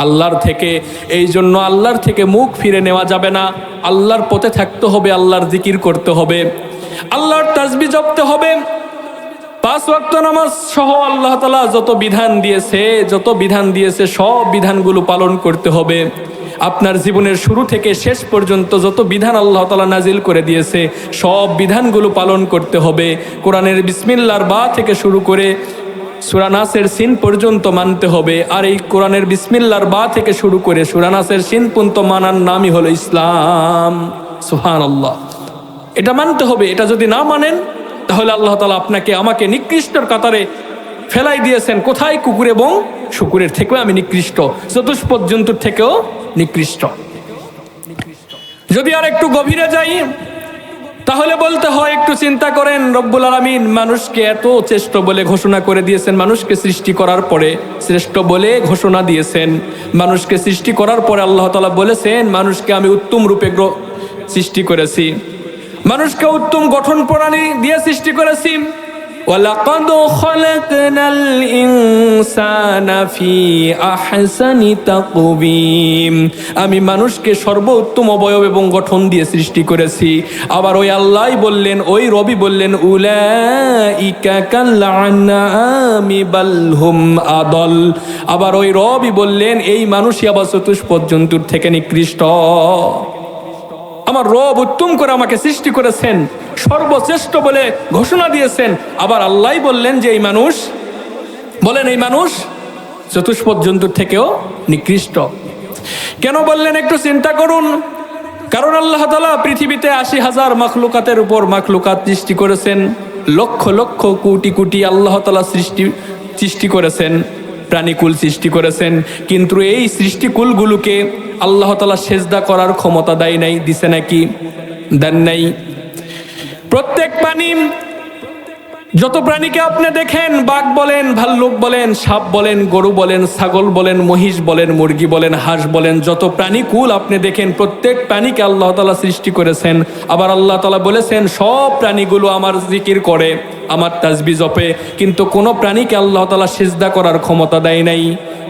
আল্লাহর থেকে। এই জন্য আল্লাহর থেকে মুখ ফিরে নেওয়া যাবে না, আল্লাহর পথে থাকতে হবে, আল্লাহর জিকির করতে হবে, আল্লাহর তাসবিহ জপতে হবে। 5 ওয়াক্ত নামাজ সহ আল্লাহ তাআলা যত বিধান দিয়েছে সব বিধানগুলো পালন করতে হবে। আপনার জীবনের শুরু থেকে শেষ পর্যন্ত যত বিধান আল্লাহ তাআলা নাজিল করে দিয়েছে সব বিধানগুলো পালন করতে হবে। কোরআনের বিসমিল্লাহর বা থেকে শুরু করে সূরা নাসের সিন পর্যন্ত মানতে হবে। আর এই কোরআনের বিসমিল্লাহর বা থেকে শুরু করে সূরা নাসের সিন পর্যন্ত মানার নামই হলো ইসলাম। সুবহানাল্লাহ, এটা মানতে হবে। এটা যদি না মানেন, তাহলে আল্লাহ তাআলা আপনাকে আমাকে নিকৃষ্টর কাতারে ফেলাই দিয়েছেন। কোথায়? কুকুর এবং শুকুরের থেকেও আমি নিকৃষ্ট, চতুষ্পদ জন্তুর থেকেও নিকৃষ্ট। যদি আর একটু গভীরে যাই, তাহলে বলতে হয়, একটু চিন্তা করেন, রব্বুল আলামিন মানুষকে এত শ্রেষ্ঠ বলে ঘোষণা করে দিয়েছেন। মানুষকে সৃষ্টি করার পরে শ্রেষ্ঠ বলে ঘোষণা দিয়েছেন। মানুষকে সৃষ্টি করার পরে আল্লাহ তাআলা বলেছেন, মানুষকে আমি উত্তম রূপে সৃষ্টি করেছি, মানুষকে উত্তম গঠন প্রণালী দিয়ে সৃষ্টি করেছি। ওয়ালাকাদ খালাকনাল ইনসানা ফি আহসানি তাকওয়িম। আমি মানুষকে সর্বোত্তম অবয়ব এবং গঠন দিয়ে সৃষ্টি করেছি। আবার ওই আল্লাহই বললেন, ওই রবি বললেন, উলাইকা কাল আনআমি বাল হুম আদাল। আবার ওই রবি বললেন, এই মানুষই আবার চতুষ্পদ জন্তুর থেকে নিকৃষ্ট। আমার রব উত্তম করে আমাকে সৃষ্টি করেছেন, সর্বশ্রেষ্ঠ বলে ঘোষণা দিয়েছেন। আবার আল্লাহ বললেন যে এই মানুষ চতুষ্পদ জন্তুর থেকেও নিকৃষ্ট। কেন বললেন একটু চিন্তা করুন। কারণ আল্লাহ তাআলা পৃথিবীতে 80,000 মাখলুকাতের উপর মাখলুকাত সৃষ্টি করেছেন, লক্ষ লক্ষ কোটি কোটি আল্লাহ তাআলা সৃষ্টি করেছেন, প্রাণীকুল সৃষ্টি করেছেন। কিন্তু এই সৃষ্টিকুলগুলোকে আল্লাহ তাআলা সেজদা করার ক্ষমতা দেয় নাই, দিছে নাকি? দেন নাই। প্রত্যেক প্রাণী, যত প্রাণীকে আপনি দেখেন, বাঘ বলেন, ভাল্লুক বলেন, সাপ বলেন, গরু বলেন, ছাগল বলেন, মহিষ বলেন, মুরগি বলেন, হাঁস বলেন, যত প্রাণীকুল আপনি দেখেন, প্রত্যেক প্রাণীকে আল্লাহ তাআলা সৃষ্টি করেছেন। আবার আল্লাহ তাআলা বলেছেন সব প্রাণীগুলো আমার জিকির করে, আমার তাসবিহ জপে, কিন্তু কোনো প্রাণীকে আল্লাহ তাআলা সিজদা করার ক্ষমতা দেয় নাই।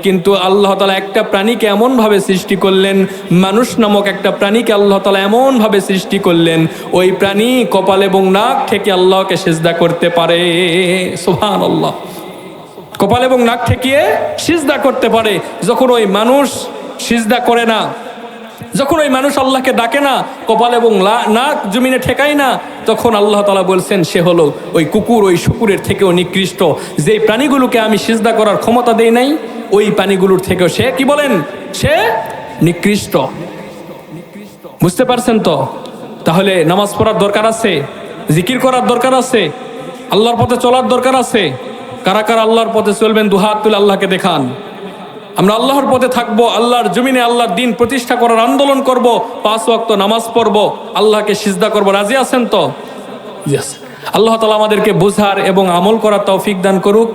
কিন্তু আল্লাহ তাআলা একটা প্রাণীকে এমনভাবে সৃষ্টি করলেন, মানুষ নামক একটা প্রাণীকে আল্লাহ তাআলা এমনভাবে সৃষ্টি করলেন, ওই প্রাণী কপাল এবং নাক থেকে আল্লাহকে সিজদা করতে পারে। সুবহানাল্লাহ, কপাল এবং নাক ঠেকিয়ে সিজদা করতে পারে। যখন ওই মানুষ সিজদা করে না, যখন ওই মানুষ আল্লাহকে ডাকে না, কপাল এবং নাক জমিনে ঠেকায় না, তখন আল্লাহ তাআলা বলছেন সে হলো ওই কুকুর, ওই শুকুরের থেকেও নিকৃষ্ট। যে প্রাণীগুলোকে আমি সিজদা করার ক্ষমতা দেই নাই, ওই প্রাণীগুলোর থেকেও সে কি বলেন? সে নিকৃষ্ট। বুঝতে পারছেন তো? তাহলে নামাজ পড়ার দরকার আছে, জিকির করার দরকার আছে, আল্লাহর পথে চলার দরকার আছে। কারা কারা আল্লাহর পথে চলবেন? দুহাত তুলে আল্লাহকে দেখান। আমরা আল্লাহর পথে থাকবো, আল্লাহর জমিনে আল্লাহর দিন প্রতিষ্ঠা করার আন্দোলন করব, 5 ওয়াক্ত নামাজ পড়ব, আল্লাহকে সিজদা করব। রাজি আছেন তো? আল্লাহ তাআলা আমাদেরকে বুঝার এবং আমল করার তৌফিক দান করুক।